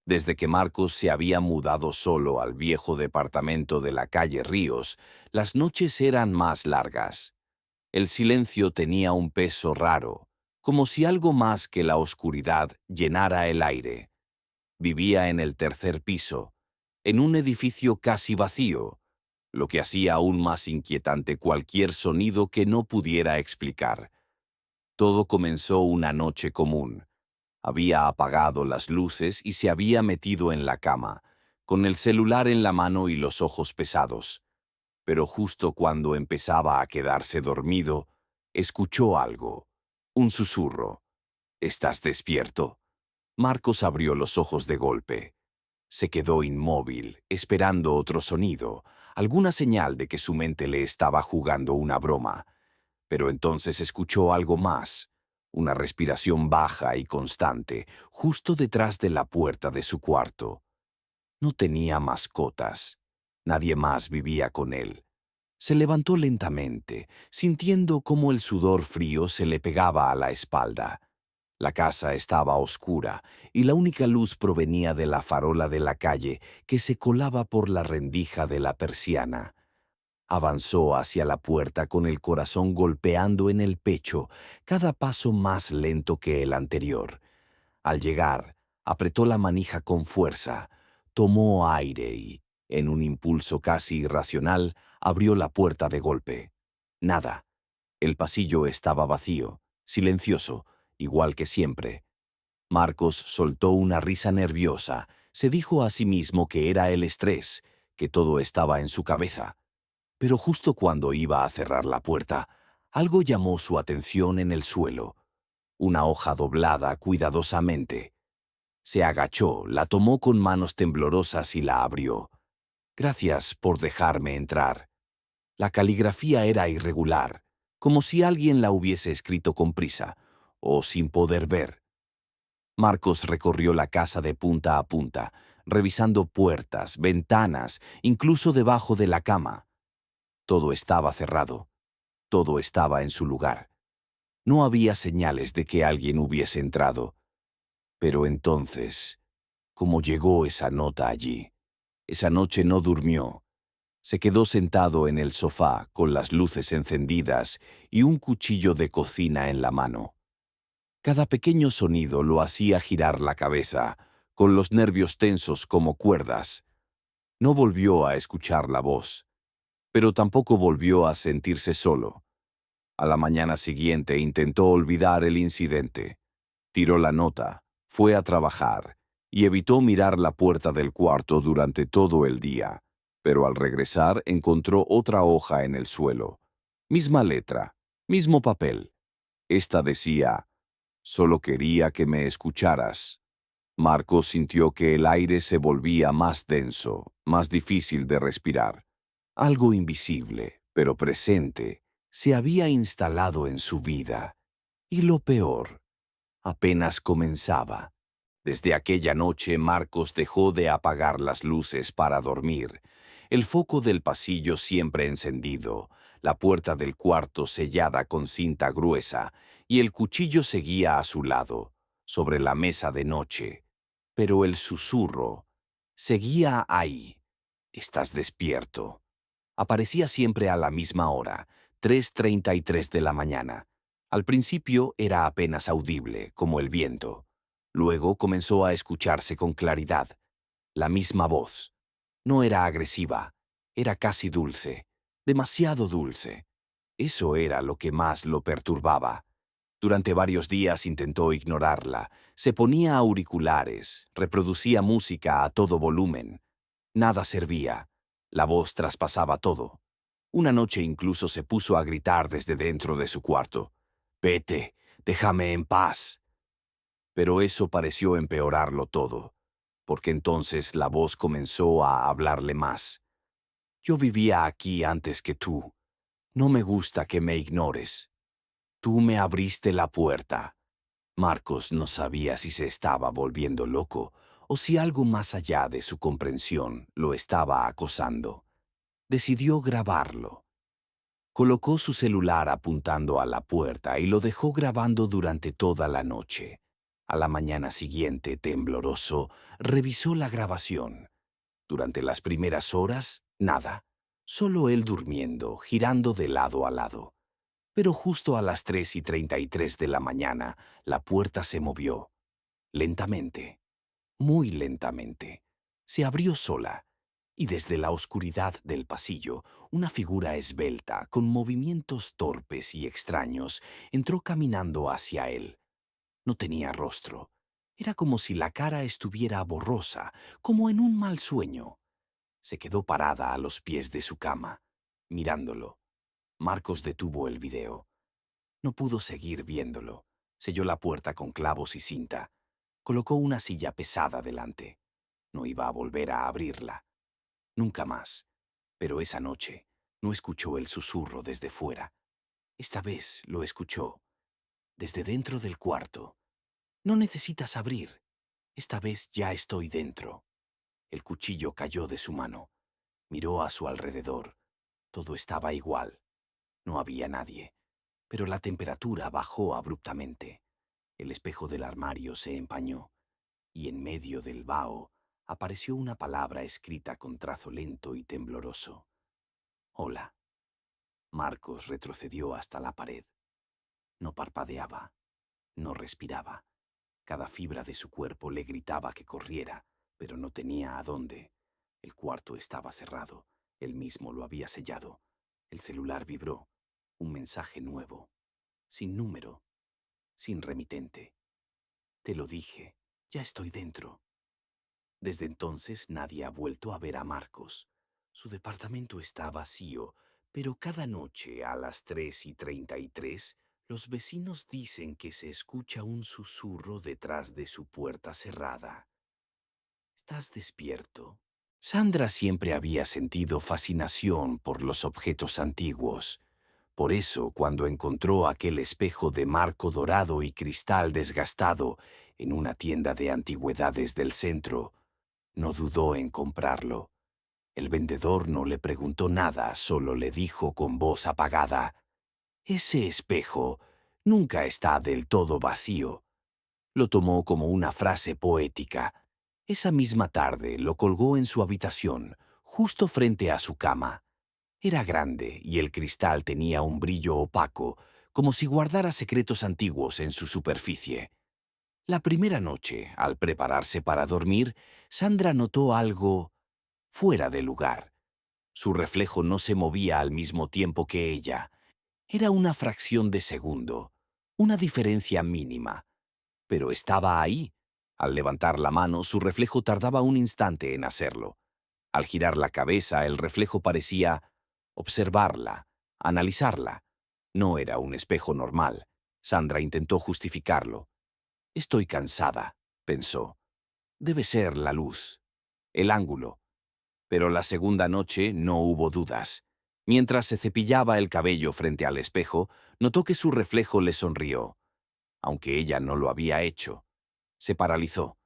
Desde que Marcos se había mudado solo al viejo departamento de la calle Ríos, las noches eran más largas. El silencio tenía un peso raro, como si algo más que la oscuridad llenara el aire. Vivía en el tercer piso, en un edificio casi vacío, lo que hacía aún más inquietante cualquier sonido que no pudiera explicar. Todo comenzó una noche común. Había apagado las luces y se había metido en la cama, con el celular en la mano y los ojos pesados. Pero justo cuando empezaba a quedarse dormido, escuchó algo, un susurro. ¿Estás despierto? Marcos abrió los ojos de golpe. Se quedó inmóvil, esperando otro sonido, alguna señal de que su mente le estaba jugando una broma. Pero entonces escuchó algo más, una respiración baja y constante, justo detrás de la puerta de su cuarto. No tenía mascotas. Nadie más vivía con él. Se levantó lentamente, sintiendo cómo el sudor frío se le pegaba a la espalda. La casa estaba oscura y la única luz provenía de la farola de la calle que se colaba por la rendija de la persiana. Avanzó hacia la puerta con el corazón golpeando en el pecho, cada paso más lento que el anterior. Al llegar, apretó la manija con fuerza, tomó aire y, en un impulso casi irracional, abrió la puerta de golpe. Nada. El pasillo estaba vacío, silencioso, igual que siempre. Marcos soltó una risa nerviosa. Se dijo a sí mismo que era el estrés, que todo estaba en su cabeza. Pero justo cuando iba a cerrar la puerta, algo llamó su atención en el suelo. Una hoja doblada cuidadosamente. Se agachó, la tomó con manos temblorosas y la abrió. «Gracias por dejarme entrar». La caligrafía era irregular, como si alguien la hubiese escrito con prisa, o sin poder ver. Marcos recorrió la casa de punta a punta, revisando puertas, ventanas, incluso debajo de la cama. Todo estaba cerrado. Todo estaba en su lugar. No había señales de que alguien hubiese entrado. Pero entonces, ¿cómo llegó esa nota allí? Esa noche no durmió. Se quedó sentado en el sofá con las luces encendidas y un cuchillo de cocina en la mano. Cada pequeño sonido lo hacía girar la cabeza, con los nervios tensos como cuerdas. No volvió a escuchar la voz, pero tampoco volvió a sentirse solo. A la mañana siguiente intentó olvidar el incidente. Tiró la nota, fue a trabajar y evitó mirar la puerta del cuarto durante todo el día. Pero al regresar encontró otra hoja en el suelo. Misma letra, mismo papel. Esta decía: «Solo quería que me escucharas». Marcos sintió que el aire se volvía más denso, más difícil de respirar. Algo invisible, pero presente, se había instalado en su vida. Y lo peor, apenas comenzaba. Desde aquella noche Marcos dejó de apagar las luces para dormir. El foco del pasillo siempre encendido, la puerta del cuarto sellada con cinta gruesa, y el cuchillo seguía a su lado, sobre la mesa de noche. Pero el susurro seguía ahí. «¿Estás despierto?». Aparecía siempre a la misma hora, 3:33 de la mañana. Al principio era apenas audible, como el viento. Luego comenzó a escucharse con claridad. La misma voz. No era agresiva, era casi dulce, demasiado dulce. Eso era lo que más lo perturbaba. Durante varios días intentó ignorarla. Se ponía auriculares, reproducía música a todo volumen. Nada servía. La voz traspasaba todo. Una noche incluso se puso a gritar desde dentro de su cuarto. «Vete, déjame en paz». Pero eso pareció empeorarlo todo, porque entonces la voz comenzó a hablarle más. «Yo vivía aquí antes que tú. No me gusta que me ignores. Tú me abriste la puerta». Marcos no sabía si se estaba volviendo loco o si algo más allá de su comprensión lo estaba acosando. Decidió grabarlo. Colocó su celular apuntando a la puerta y lo dejó grabando durante toda la noche. A la mañana siguiente, tembloroso, revisó la grabación. Durante las primeras horas, nada. Solo él durmiendo, girando de lado a lado. Pero justo a las 3:33 de la mañana, la puerta se movió. Lentamente, muy lentamente. Se abrió sola, y desde la oscuridad del pasillo, una figura esbelta, con movimientos torpes y extraños, entró caminando hacia él. No tenía rostro. Era como si la cara estuviera borrosa, como en un mal sueño. Se quedó parada a los pies de su cama, mirándolo. Marcos detuvo el video. No pudo seguir viéndolo. Selló la puerta con clavos y cinta. Colocó una silla pesada delante. No iba a volver a abrirla. Nunca más. Pero esa noche no escuchó el susurro desde fuera. Esta vez lo escuchó. Desde dentro del cuarto. No necesitas abrir. Esta vez ya estoy dentro. El cuchillo cayó de su mano. Miró a su alrededor. Todo estaba igual. No había nadie. Pero la temperatura bajó abruptamente. El espejo del armario se empañó. Y en medio del vaho apareció una palabra escrita con trazo lento y tembloroso. Hola. Marcos retrocedió hasta la pared. No parpadeaba. No respiraba. Cada fibra de su cuerpo le gritaba que corriera, pero no tenía a dónde. El cuarto estaba cerrado. Él mismo lo había sellado. El celular vibró. Un mensaje nuevo. Sin número. Sin remitente. Te lo dije. Ya estoy dentro. Desde entonces nadie ha vuelto a ver a Marcos. Su departamento está vacío, pero cada noche a las 3:33 los vecinos dicen que se escucha un susurro detrás de su puerta cerrada. ¿Estás despierto? Sandra siempre había sentido fascinación por los objetos antiguos. Por eso, cuando encontró aquel espejo de marco dorado y cristal desgastado en una tienda de antigüedades del centro, no dudó en comprarlo. El vendedor no le preguntó nada, solo le dijo con voz apagada: «Ese espejo nunca está del todo vacío». Lo tomó como una frase poética. Esa misma tarde lo colgó en su habitación, justo frente a su cama. Era grande y el cristal tenía un brillo opaco, como si guardara secretos antiguos en su superficie. La primera noche, al prepararse para dormir, Sandra notó algo fuera de lugar. Su reflejo no se movía al mismo tiempo que ella. Era una fracción de segundo, una diferencia mínima. Pero estaba ahí. Al levantar la mano, su reflejo tardaba un instante en hacerlo. Al girar la cabeza, el reflejo parecía observarla, analizarla. No era un espejo normal. Sandra intentó justificarlo. «Estoy cansada», pensó. «Debe ser la luz, el ángulo». Pero la segunda noche no hubo dudas. Mientras se cepillaba el cabello frente al espejo, notó que su reflejo le sonrió, aunque ella no lo había hecho. Se paralizó.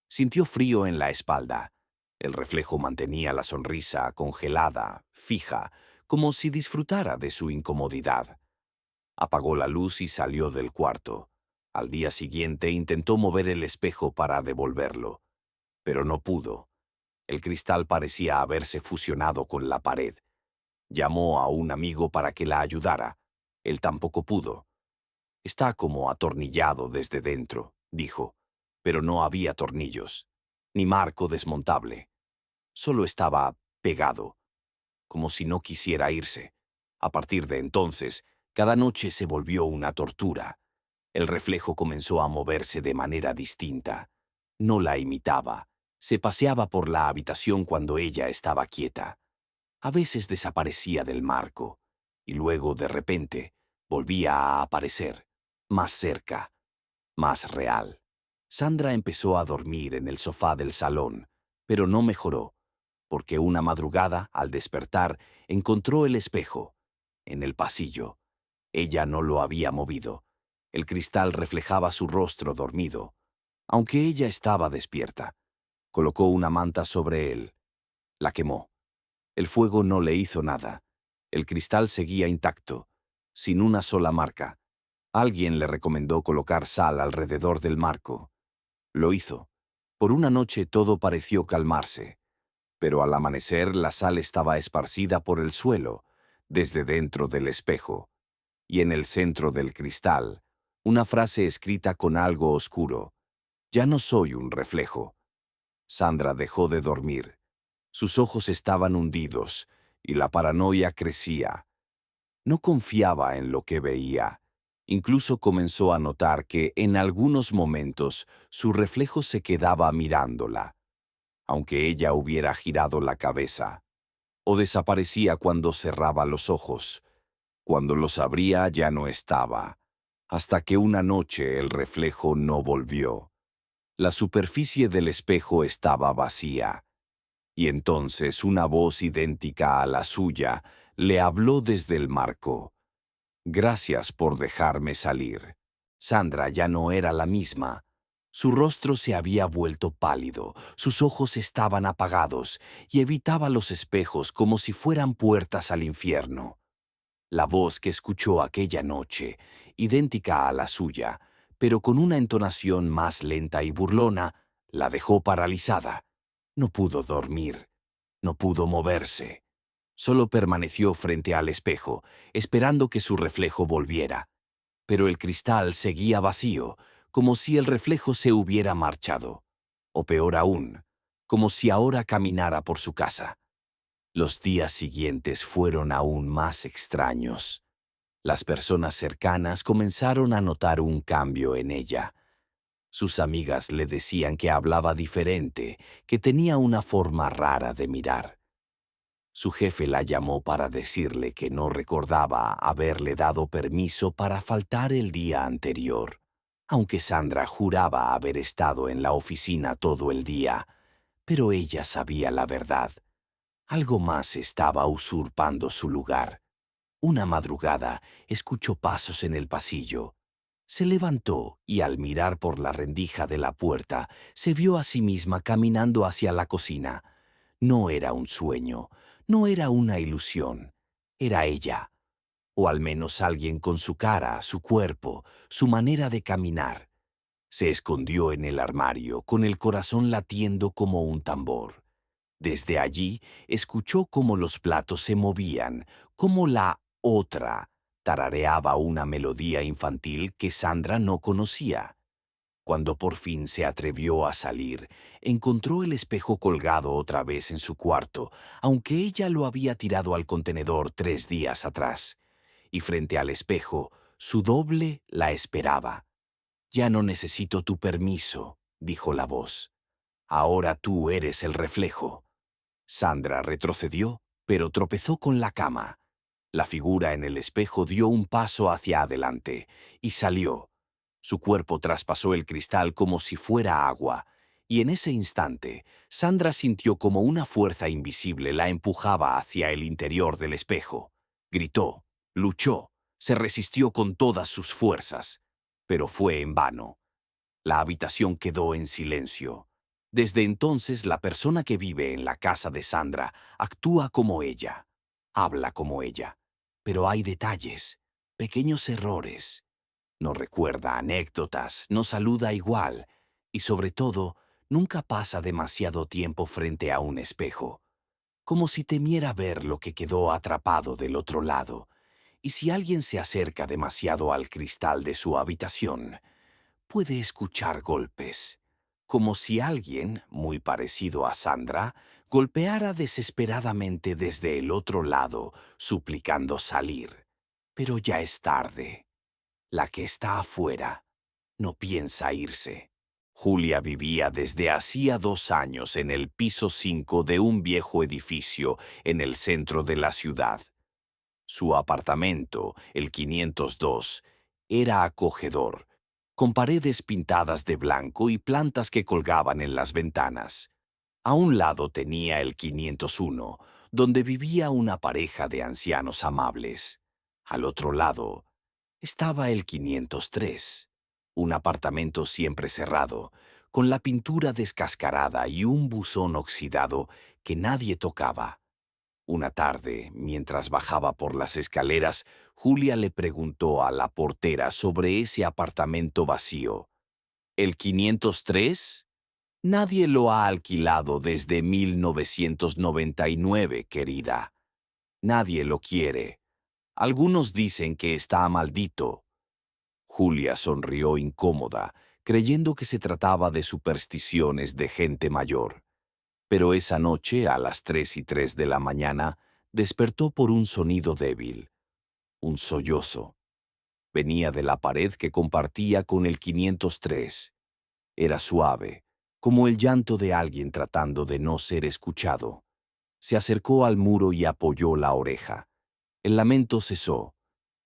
Sintió frío en la espalda. El reflejo mantenía la sonrisa congelada, fija, como si disfrutara de su incomodidad. Apagó la luz y salió del cuarto. Al día siguiente intentó mover el espejo para devolverlo, pero no pudo. El cristal parecía haberse fusionado con la pared. Llamó a un amigo para que la ayudara. Él tampoco pudo. «Está como atornillado desde dentro», dijo, pero no había tornillos, ni marco desmontable. Solo estaba pegado, como si no quisiera irse. A partir de entonces, cada noche se volvió una tortura. El reflejo comenzó a moverse de manera distinta. No la imitaba. Se paseaba por la habitación cuando ella estaba quieta. A veces desaparecía del marco, y luego, de repente, volvía a aparecer, más cerca, más real. Sandra empezó a dormir en el sofá del salón, pero no mejoró, porque una madrugada, al despertar, encontró el espejo en el pasillo. Ella no lo había movido. El cristal reflejaba su rostro dormido, aunque ella estaba despierta. Colocó una manta sobre él. La quemó. El fuego no le hizo nada. El cristal seguía intacto, sin una sola marca. Alguien le recomendó colocar sal alrededor del marco. Lo hizo. Por una noche todo pareció calmarse, pero al amanecer la sal estaba esparcida por el suelo, desde dentro del espejo, y en el centro del cristal, una frase escrita con algo oscuro. Ya no soy un reflejo. Sandra dejó de dormir. Sus ojos estaban hundidos, y la paranoia crecía. No confiaba en lo que veía. Incluso comenzó a notar que en algunos momentos su reflejo se quedaba mirándola, aunque ella hubiera girado la cabeza, o desaparecía cuando cerraba los ojos. Cuando los abría ya no estaba, hasta que una noche el reflejo no volvió. La superficie del espejo estaba vacía, y entonces una voz idéntica a la suya le habló desde el marco. Gracias por dejarme salir. Sandra ya no era la misma. Su rostro se había vuelto pálido, sus ojos estaban apagados y evitaba los espejos como si fueran puertas al infierno. La voz que escuchó aquella noche, idéntica a la suya, pero con una entonación más lenta y burlona, la dejó paralizada. No pudo dormir, no pudo moverse. Solo permaneció frente al espejo, esperando que su reflejo volviera. Pero el cristal seguía vacío, como si el reflejo se hubiera marchado. O peor aún, como si ahora caminara por su casa. Los días siguientes fueron aún más extraños. Las personas cercanas comenzaron a notar un cambio en ella. Sus amigas le decían que hablaba diferente, que tenía una forma rara de mirar. Su jefe la llamó para decirle que no recordaba haberle dado permiso para faltar el día anterior, aunque Sandra juraba haber estado en la oficina todo el día, pero ella sabía la verdad. Algo más estaba usurpando su lugar. Una madrugada escuchó pasos en el pasillo. Se levantó y al mirar por la rendija de la puerta, se vio a sí misma caminando hacia la cocina. No era un sueño, no era una ilusión, era ella, o al menos alguien con su cara, su cuerpo, su manera de caminar. Se escondió en el armario, con el corazón latiendo como un tambor. Desde allí escuchó cómo los platos se movían, cómo la otra tarareaba una melodía infantil que Sandra no conocía. Cuando por fin se atrevió a salir, encontró el espejo colgado otra vez en su cuarto, aunque ella lo había tirado al contenedor 3 días atrás. Y frente al espejo, su doble la esperaba. «Ya no necesito tu permiso», dijo la voz. «Ahora tú eres el reflejo». Sandra retrocedió, pero tropezó con la cama. La figura en el espejo dio un paso hacia adelante y salió. Su cuerpo traspasó el cristal como si fuera agua, y en ese instante, Sandra sintió como una fuerza invisible la empujaba hacia el interior del espejo. Gritó, luchó, se resistió con todas sus fuerzas, pero fue en vano. La habitación quedó en silencio. Desde entonces, la persona que vive en la casa de Sandra actúa como ella, habla como ella, pero hay detalles, pequeños errores. No recuerda anécdotas, no saluda igual y, sobre todo, nunca pasa demasiado tiempo frente a un espejo, como si temiera ver lo que quedó atrapado del otro lado. Y si alguien se acerca demasiado al cristal de su habitación, puede escuchar golpes, como si alguien, muy parecido a Sandra, golpeara desesperadamente desde el otro lado, suplicando salir. Pero ya es tarde. La que está afuera no piensa irse. Julia vivía desde hacía 2 años en el piso 5 de un viejo edificio en el centro de la ciudad. Su apartamento, el 502, era acogedor, con paredes pintadas de blanco y plantas que colgaban en las ventanas. A un lado tenía el 501, donde vivía una pareja de ancianos amables. Al otro lado estaba el 503, un apartamento siempre cerrado, con la pintura descascarada y un buzón oxidado que nadie tocaba. Una tarde, mientras bajaba por las escaleras, Julia le preguntó a la portera sobre ese apartamento vacío. ¿El 503? Nadie lo ha alquilado desde 1999, querida. Nadie lo quiere. Algunos dicen que está maldito. Julia sonrió incómoda, creyendo que se trataba de supersticiones de gente mayor. Pero esa noche, a las 3:03 de la mañana, despertó por un sonido débil, un sollozo. Venía de la pared que compartía con el 503. Era suave, como el llanto de alguien tratando de no ser escuchado. Se acercó al muro y apoyó la oreja. El lamento cesó,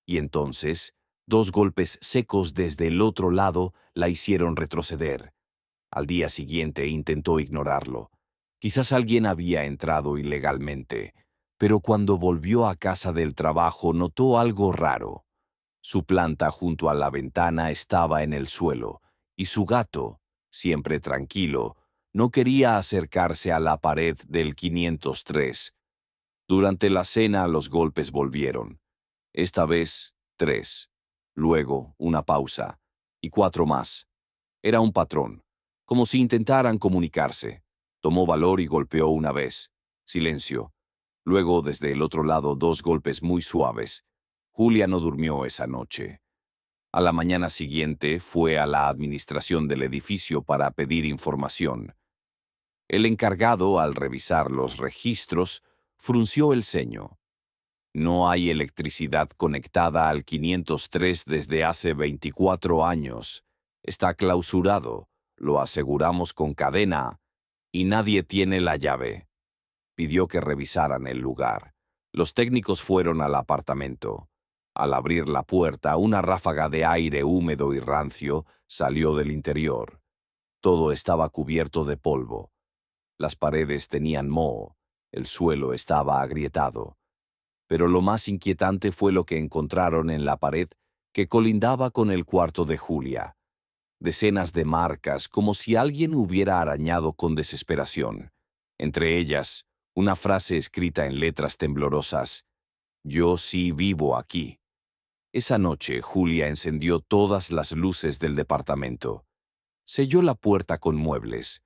y entonces, dos golpes secos desde el otro lado la hicieron retroceder. Al día siguiente intentó ignorarlo. Quizás alguien había entrado ilegalmente, pero cuando volvió a casa del trabajo notó algo raro. Su planta junto a la ventana estaba en el suelo, y su gato, siempre tranquilo, no quería acercarse a la pared del 503. Durante la cena los golpes volvieron. Esta vez 3. Luego una pausa. Y 4 más. Era un patrón, como si intentaran comunicarse. Tomó valor y golpeó una vez. Silencio. Luego, desde el otro lado, 2 golpes muy suaves. Julia no durmió esa noche. A la mañana siguiente fue a la administración del edificio para pedir información. El encargado, al revisar los registros, frunció el ceño. No hay electricidad conectada al 503 desde hace 24 años. Está clausurado, lo aseguramos con cadena, y nadie tiene la llave. Pidió que revisaran el lugar. Los técnicos fueron al apartamento. Al abrir la puerta, una ráfaga de aire húmedo y rancio salió del interior. Todo estaba cubierto de polvo. Las paredes tenían moho, el suelo estaba agrietado. Pero lo más inquietante fue lo que encontraron en la pared que colindaba con el cuarto de Julia. Decenas de marcas, como si alguien hubiera arañado con desesperación. Entre ellas, una frase escrita en letras temblorosas: «Yo sí vivo aquí». Esa noche, Julia encendió todas las luces del departamento. Selló la puerta con muebles,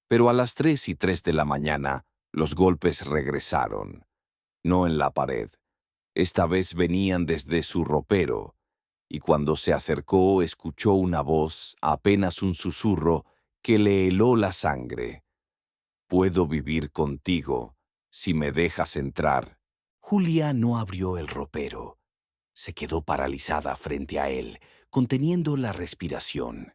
pero a las 3:03 de la mañana, los golpes regresaron. No en la pared. Esta vez venían desde su ropero, y cuando se acercó escuchó una voz, apenas un susurro, que le heló la sangre. «Puedo vivir contigo, si me dejas entrar». Julia no abrió el ropero. Se quedó paralizada frente a él, conteniendo la respiración.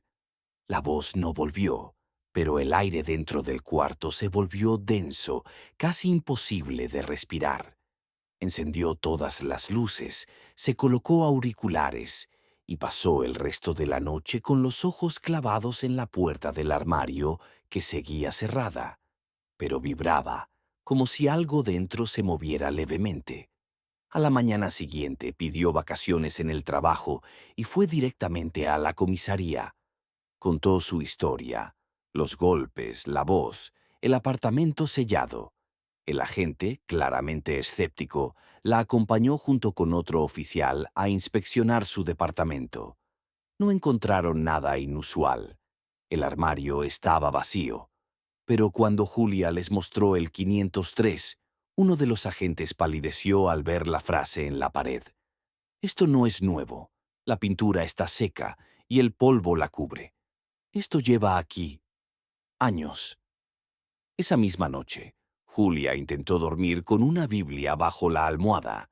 La voz no volvió, pero el aire dentro del cuarto se volvió denso, casi imposible de respirar. Encendió todas las luces, se colocó auriculares y pasó el resto de la noche con los ojos clavados en la puerta del armario que seguía cerrada, pero vibraba, como si algo dentro se moviera levemente. A la mañana siguiente pidió vacaciones en el trabajo y fue directamente a la comisaría. Contó su historia, los golpes, la voz, el apartamento sellado. El agente, claramente escéptico, la acompañó junto con otro oficial a inspeccionar su departamento. No encontraron nada inusual. El armario estaba vacío. Pero cuando Julia les mostró el 503, uno de los agentes palideció al ver la frase en la pared. «Esto no es nuevo. La pintura está seca y el polvo la cubre. Esto lleva aquí años». Esa misma noche, Julia intentó dormir con una Biblia bajo la almohada.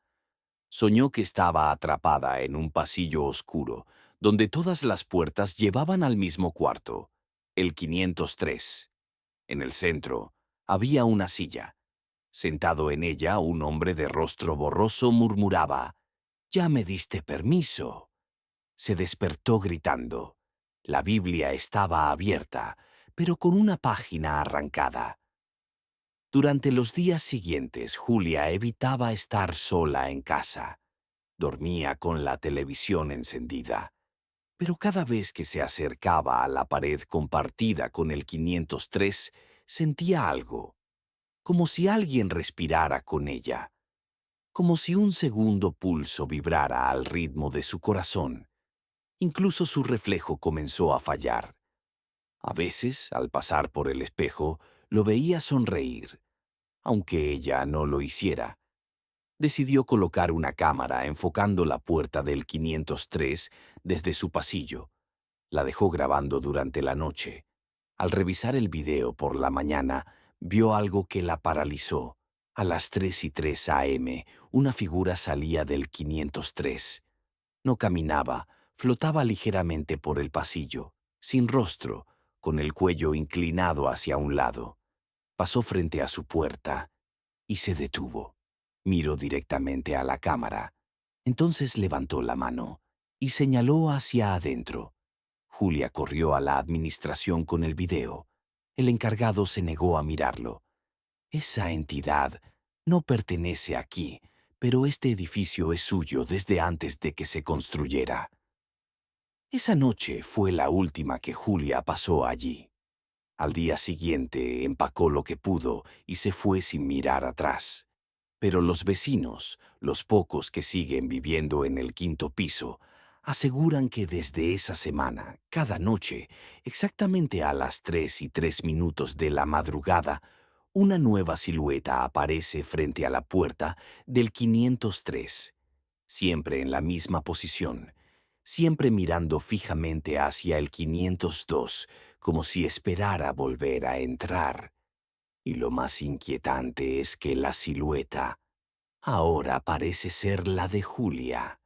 Soñó que estaba atrapada en un pasillo oscuro, donde todas las puertas llevaban al mismo cuarto, el 503. En el centro había una silla. Sentado en ella, un hombre de rostro borroso murmuraba: «Ya me diste permiso». Se despertó gritando. La Biblia estaba abierta, pero con una página arrancada. Durante los días siguientes, Julia evitaba estar sola en casa. Dormía con la televisión encendida. Pero cada vez que se acercaba a la pared compartida con el 503, sentía algo, como si alguien respirara con ella, como si un segundo pulso vibrara al ritmo de su corazón. Incluso su reflejo comenzó a fallar. A veces, al pasar por el espejo, lo veía sonreír, aunque ella no lo hiciera. Decidió colocar una cámara enfocando la puerta del 503 desde su pasillo. La dejó grabando durante la noche. Al revisar el video por la mañana, vio algo que la paralizó. A las 3:03 a.m., una figura salía del 503. No caminaba, flotaba ligeramente por el pasillo, sin rostro, con el cuello inclinado hacia un lado. Pasó frente a su puerta y se detuvo. Miró directamente a la cámara. Entonces levantó la mano y señaló hacia adentro. Julia corrió a la administración con el video. El encargado se negó a mirarlo. Esa entidad no pertenece aquí, pero este edificio es suyo desde antes de que se construyera. Esa noche fue la última que Julia pasó allí. Al día siguiente empacó lo que pudo y se fue sin mirar atrás. Pero los vecinos, los pocos que siguen viviendo en el quinto piso, aseguran que desde esa semana, cada noche, exactamente a las 3:03 de la madrugada, una nueva silueta aparece frente a la puerta del 503, siempre en la misma posición, siempre mirando fijamente hacia el 502, como si esperara volver a entrar. Y lo más inquietante es que la silueta ahora parece ser la de Julia.